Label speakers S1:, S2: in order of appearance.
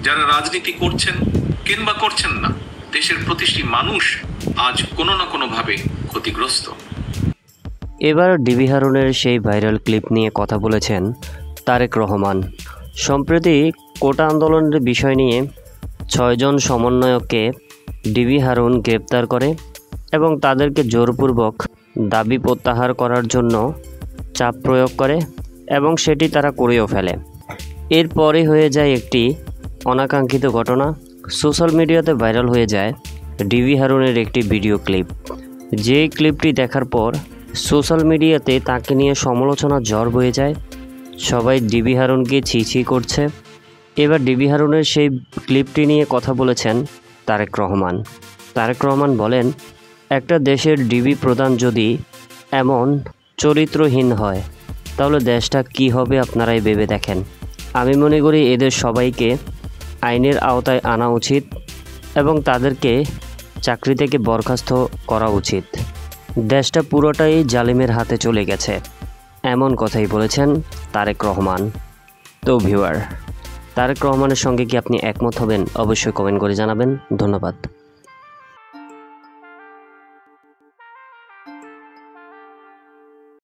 S1: যারা রাজনীতি করছেন কিংবা করছেন না, দেশের প্রতিটি মানুষ আজ কোনো না কোনোভাবে ক্ষতিগ্রস্ত।
S2: এবার ডিবি হারুনের সেই ভাইরাল ক্লিপ নিয়ে কথা বলেছেন তারেক রহমান। সম্প্রতি কোটা আন্দোলনের বিষয় নিয়ে 6 জন সমন্বয়ককে ডিবি হারুন গ্রেপ্তার করে এবং তাদেরকে জোরপূর্বক দাবি প্রত্যাহার করার জন্য চাপ প্রয়োগ করে এবং সেটি তারা করেও ফেলে। এরপরই হয়ে যায় একটি অনাকাঙ্ক্ষিত ঘটনা। সোশ্যাল মিডিয়াতে ভাইরাল হয়ে যায় ডিবি হারুনের একটি ভিডিও ক্লিপ। যে ক্লিপটি দেখার পর সোশ্যাল মিডিয়াতে তাকে নিয়ে সমালোচনার ঝড় বয়ে যায়। সবাই ডিবি হারুনকে ছি করছে। এবার ডিবি হারুনের সেই ক্লিপটি নিয়ে কথা বলেছেন তারেক রহমান। তারেক রহমান বলেন, একটা দেশের ডিবি প্রধান যদি এমন চরিত্রহীন হয় তাহলে দেশটা কি হবে আপনারাই ভেবে দেখেন। আমি মনে করি এদের সবাইকে আইনের আওতায় আনা উচিত এবং তাদেরকে চাকরি থেকে বরখাস্ত করা উচিত। দেশটা পুরোটাই জালিমের হাতে চলে গেছে, এমন কথাই বলেছেন তারেক রহমান। তো ভিউয়ার, তারেক রহমানের সঙ্গে কি আপনি একমত হবেন? অবশ্যই কমেন্ট করে জানাবেন। ধন্যবাদ।